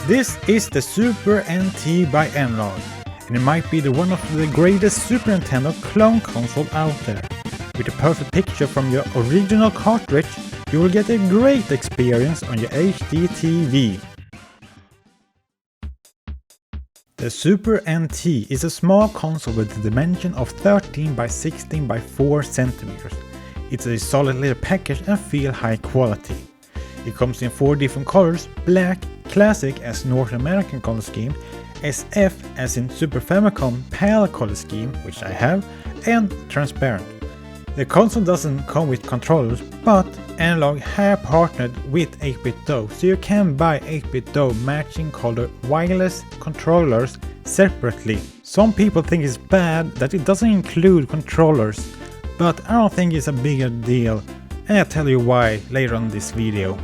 This is the Super NT by N-Log, and it might be one of the greatest Super Nintendo clone console out there. With a perfect picture from your original cartridge, you will get a great experience on your HD TV. The Super NT is a small console with a dimension of 13 by 16 by 4 centimeters. It's a solid little package and feel high quality. It comes in 4 different colors: black, classic as North American color scheme, SF as in Super Famicom PAL color scheme, which I have, and transparent. The console doesn't come with controllers, but N-Log have partnered with 8BitDo, so you can buy 8BitDo matching color wireless controllers separately. Some people think it's bad that it doesn't include controllers, but I don't think it's a bigger deal, and I'll tell you why later on in this video.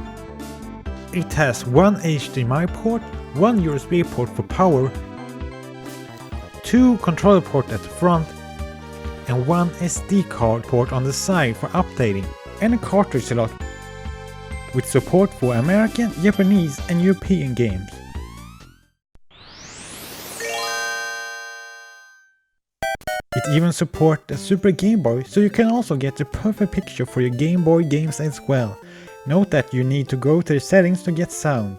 It has one HDMI port, one USB port for power, 2 controller ports at the front, and one SD card port on the side for updating, and a cartridge slot with support for American, Japanese and European games. It even supports the Super Game Boy, so you can also get the perfect picture for your Game Boy games as well. Note that you need to go to the settings to get sound.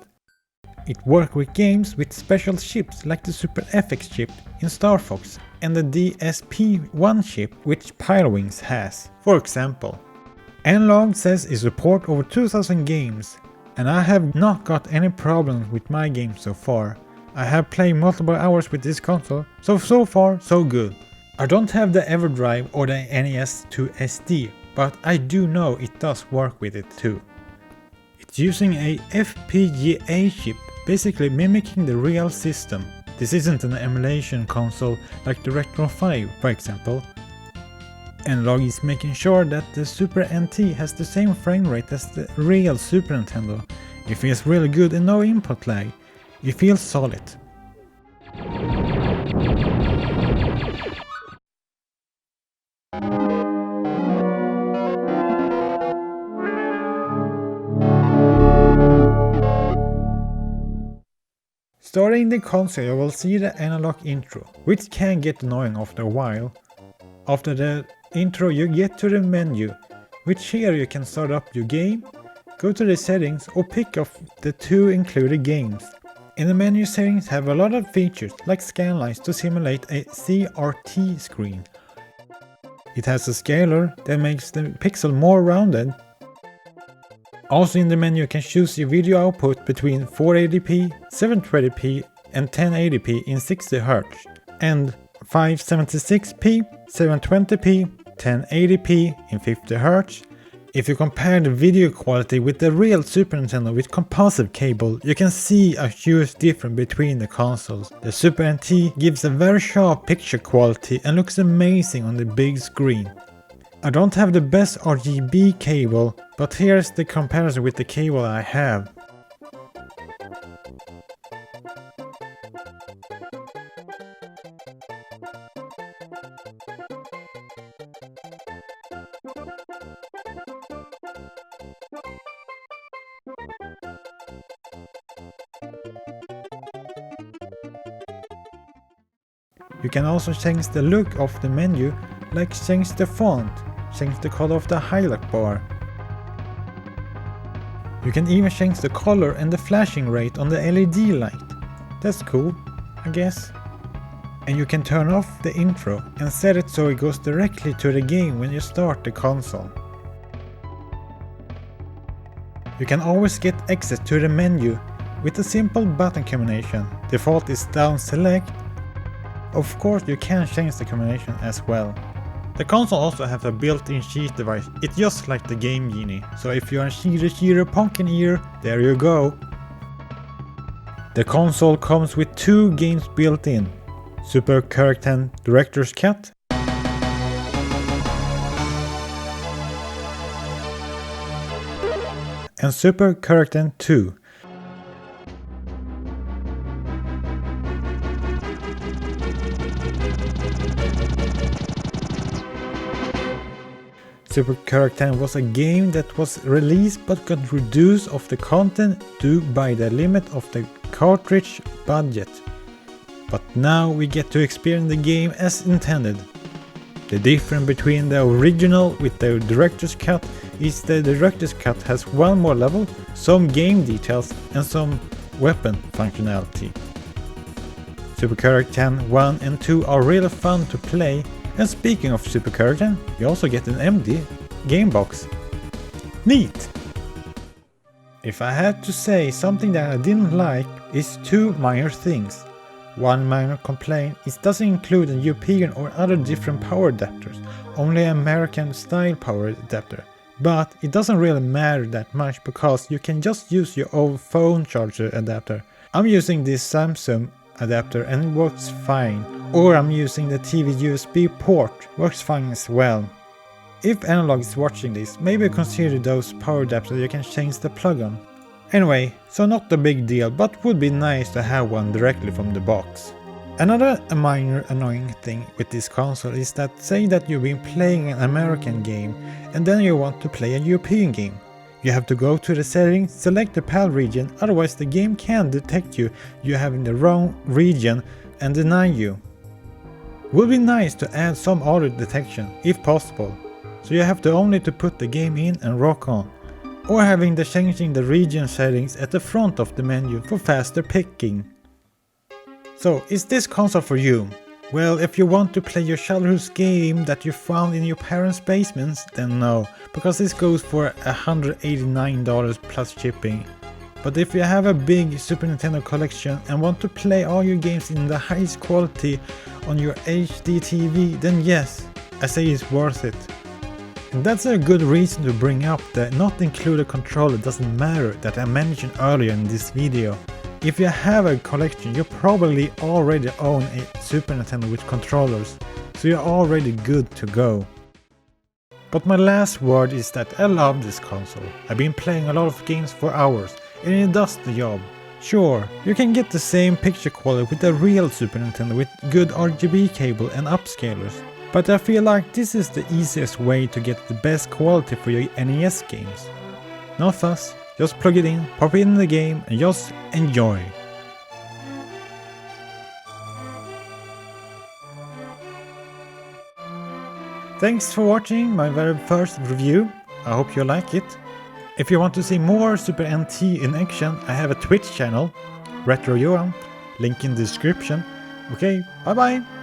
It works with games with special chips like the Super FX chip in Star Fox and the DSP-1 chip which Pilotwings has, for example. N-Log says it supports over 2000 games, and I have not got any problems with my games so far. I have played multiple hours with this console, so far so good. I don't have the EverDrive or the NES to SD, but I do know it does work with it too. It's using a FPGA chip, basically mimicking the real system. This isn't an emulation console like the Retro 5, for example. N-Log is making sure that the Super NT has the same frame rate as the real Super Nintendo. It feels really good and no input lag. It feels solid. Starting the console, you will see the analog intro, which can get annoying after a while. After the intro you get to the menu, which here you can start up your game, go to the settings or pick up the 2 included games. In the menu settings have a lot of features like scanlines to simulate a CRT screen. It has a scaler that makes the pixel more rounded. Also in the menu you can choose your video output between 480p, 720p and 1080p in 60Hz and 576p, 720p, 1080p in 50Hz. If you compare the video quality with the real Super Nintendo with composite cable, you can see a huge difference between the consoles. The Super NT gives a very sharp picture quality and looks amazing on the big screen. I don't have the best RGB cable, but here's the comparison with the cable I have. You can also change the look of the menu, like change the font, change the color of the highlight bar. You can even change the color and the flashing rate on the LED light. That's cool, I guess. And you can turn off the intro and set it so it goes directly to the game when you start the console. You can always get access to the menu with a simple button combination. Default is down select. Of course you can change the combination as well. The console also has a built-in cheat device, it's just like the Game Genie, so if you're a cheater pumpkin ear, there you go. The console comes with 2 games built in, Super Karakten Director's Cut and Super Karakten 2. Super Karak 10 was a game that was released but got reduced of the content due by the limit of the cartridge budget. But now we get to experience the game as intended. The difference between the original with the director's cut is the director's cut has one more level, some game details and some weapon functionality. Super Karak 10 1 and 2 are really fun to play, and speaking of Super Karak 10, you also get an empty game box. Neat! If I had to say something that I didn't like, is two minor things. One minor complaint is it doesn't include a European or other different power adapters, only American style power adapter. But it doesn't really matter that much because you can just use your old phone charger adapter. I'm using this Samsung adapter and it works fine. Or I'm using the TV USB port, works fine as well. If Analogue is watching this, maybe consider those power adapters you can change the plug on. Anyway, so not a big deal, but would be nice to have one directly from the box. Another minor annoying thing with this console is that say that you've been playing an American game and then you want to play a European game. You have to go to the settings, select the PAL region, otherwise the game can detect you have in the wrong region and deny you. Would be nice to add some auto detection if possible, so you have to only to put the game in and rock on. Or having the changing the region settings at the front of the menu for faster picking. So, is this console for you? Well, if you want to play your childhood's game that you found in your parents' basements, then no, because this goes for $189 plus shipping. But if you have a big Super Nintendo collection and want to play all your games in the highest quality on your HD TV, then yes, I say it's worth it. And that's a good reason to bring up the not included controller doesn't matter that I mentioned earlier in this video. If you have a collection, you probably already own a Super Nintendo with controllers, so you're already good to go. But my last word is that I love this console. I've been playing a lot of games for hours, and it does the job. Sure, you can get the same picture quality with a real Super Nintendo with good RGB cable and upscalers, but I feel like this is the easiest way to get the best quality for your NES games. No fuss. Just plug it in, pop it in the game and just enjoy. Thanks for watching my very first review, I hope you like it. If you want to see more Super NT in action, I have a Twitch channel, Retro Johan, link in the description. Okay, bye bye!